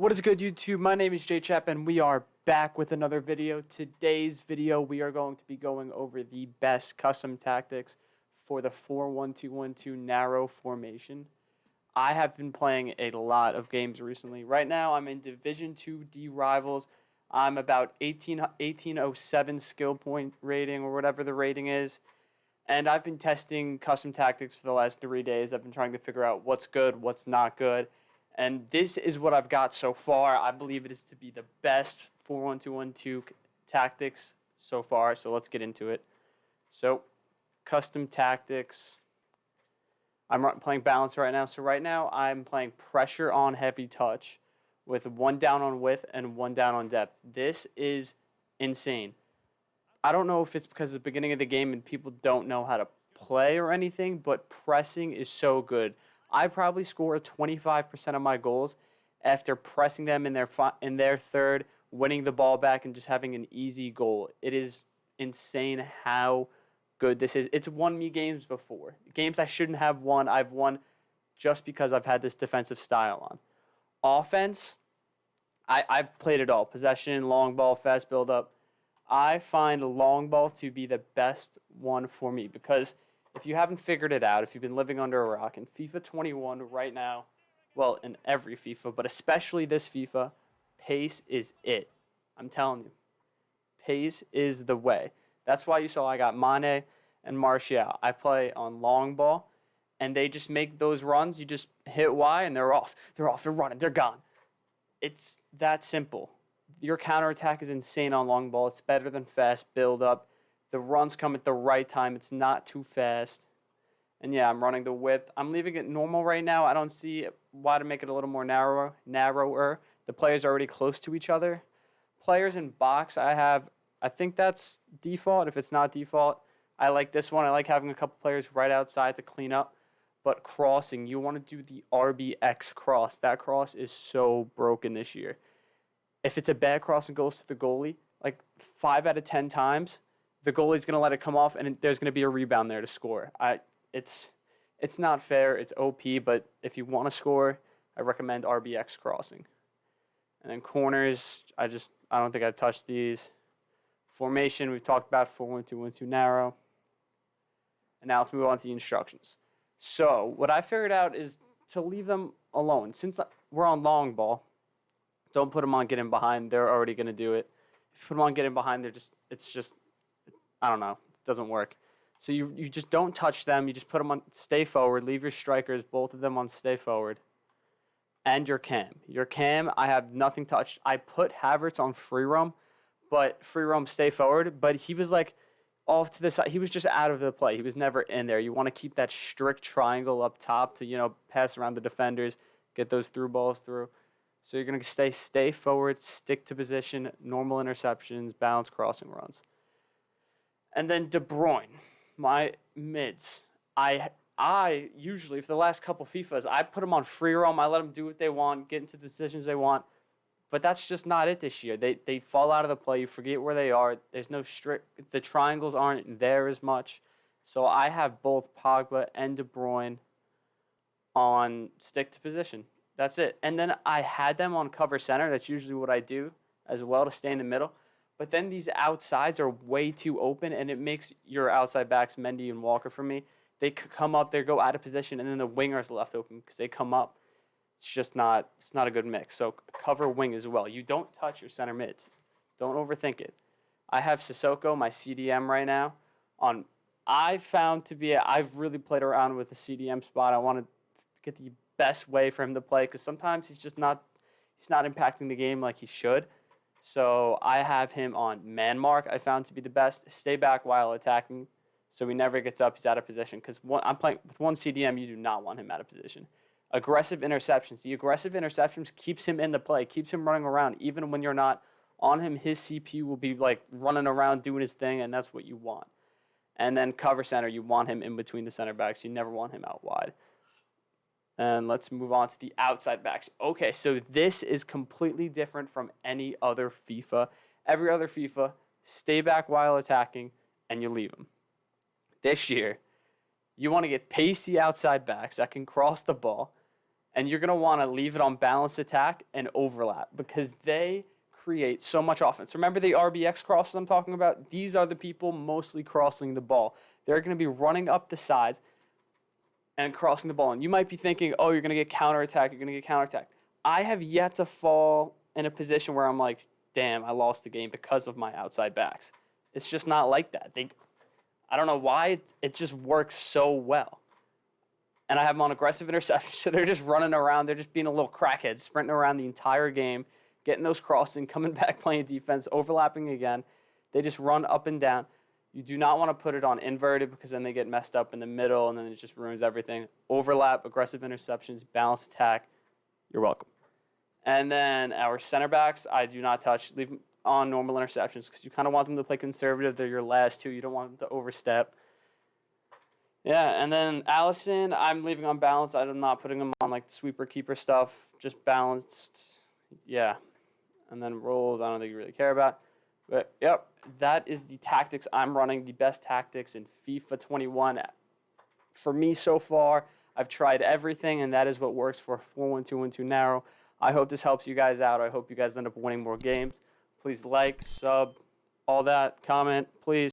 What is good, YouTube? My name is J-Chap and we are back with another video. Today's video we are going to be going over the best custom tactics for the 4-1-2-1-2 narrow formation. I have been playing a lot of games recently. Right now I'm in Division 2D Rivals. I'm about 1807 skill point rating or whatever the rating is. And I've been testing custom tactics for the last 3 days. I've been trying to figure out what's good, what's not good. And this is what I've got so far. I believe it is to be the best 4-1-2-1-2 tactics so far. So let's get into it. So, custom tactics. I'm playing balance right now. So right now I'm playing pressure on heavy touch with 1 down on width and 1 down on depth. This is insane. I don't know if it's because it's the beginning of the game and people don't know how to play or anything, but pressing is so good. I probably score 25% of my goals after pressing them in their third, winning the ball back, and just having an easy goal. It is insane how good this is. It's won me games before. Games I shouldn't have won, I've won just because I've had this defensive style on. Offense, I've played it all. Possession, long ball, fast build-up. I find long ball to be the best one for me because if you haven't figured it out, if you've been living under a rock, in FIFA 21 right now, well, in every FIFA, but especially this FIFA, pace is it. I'm telling you. Pace is the way. That's why you saw I got Mane and Martial. I play on long ball, and they just make those runs. You just hit Y, and they're off. They're off. They're running. They're gone. It's that simple. Your counterattack is insane on long ball. It's better than fast build-up. The runs come at the right time. It's not too fast. And yeah, I'm running the width. I'm leaving it normal right now. I don't see why to make it a little more narrower. The players are already close to each other. Players in box, I think that's default. If it's not default, I like this one. I like having a couple players right outside to clean up. But crossing, you want to do the RBX cross. That cross is so broken this year. If it's a bad cross and goes to the goalie, like 5 out of 10 times, the goalie's going to let it come off, and there's going to be a rebound there to score. It's not fair. It's OP, but if you want to score, I recommend RBX crossing. And then corners, I don't think I've touched these. Formation, we've talked about 4-1-2-1-2 narrow. And now let's move on to the instructions. So what I figured out is to leave them alone. Since we're on long ball, don't put them on getting behind. They're already going to do it. If you put them on getting behind, it's just, I don't know. It doesn't work. So you just don't touch them. You just put them on stay forward. Leave your strikers, both of them on stay forward. And your cam. Your cam, I have nothing touched. I put Havertz on free roam, but free roam stay forward. But he was like off to the side. He was just out of the play. He was never in there. You want to keep that strict triangle up top to, pass around the defenders, get those through balls through. So you're going to stay forward, stick to position, normal interceptions, balanced crossing runs. And then De Bruyne, my mids. I usually, for the last couple FIFAs, I put them on free roam. I let them do what they want, get into the positions they want. But that's just not it this year. They fall out of the play. You forget where they are. There's no the triangles aren't there as much. So I have both Pogba and De Bruyne on stick to position. That's it. And then I had them on cover center. That's usually what I do as well to stay in the middle. But then these outsides are way too open, and it makes your outside backs, Mendy and Walker for me, they come up, they go out of position, and then the wingers left open because they come up. It's not a good mix. So cover wing as well. You don't touch your center mids. Don't overthink it. I have Sissoko, my CDM right now. I've really played around with the CDM spot. I want to get the best way for him to play because sometimes he's not impacting the game like he should. So I have him on man mark. I found to be the best. Stay back while attacking, so he never gets up. He's out of position because I'm playing with one CDM. You do not want him out of position. Aggressive interceptions. The aggressive interceptions keeps him in the play, keeps him running around. Even when you're not on him, his CPU will be like running around doing his thing, and that's what you want. And then cover center, you want him in between the center backs. You never want him out wide. And let's move on to the outside backs. Okay, so this is completely different from any other FIFA. Every other FIFA, stay back while attacking, and you leave them. This year, you want to get pacey outside backs that can cross the ball, And you're going to want to leave it on balanced attack and overlap because they create so much offense. Remember the RBX crosses I'm talking about? These are the people mostly crossing the ball. They're going to be running up the sides and crossing the ball. And you might be thinking, oh, you're going to get counterattack, you're going to get counterattack. I have yet to fall in a position where I'm like, damn, I lost the game because of my outside backs. It's just not like that. I don't know why it just works so well. And I have them on aggressive interception, so they're just running around. They're just being a little crackhead, sprinting around the entire game, getting those crossing, coming back, playing defense, overlapping again. They just run up and down. You do not want to put it on inverted because then they get messed up in the middle, and then it just ruins everything. Overlap, aggressive interceptions, balanced attack. You're welcome. And then our center backs, I do not touch. Leave them on normal interceptions because you kind of want them to play conservative. They're your last two. You don't want them to overstep. Yeah, and then Allison, I'm leaving on balance. I'm not putting them on like sweeper keeper stuff. Just balanced. Yeah. And then rolls, I don't think you really care about. But yep, that is the tactics I'm running. The best tactics in FIFA 21 for me so far. I've tried everything, and that is what works for 4-1-2-1-2 narrow. I hope this helps you guys out. I hope you guys end up winning more games. Please like, sub, all that, comment, please.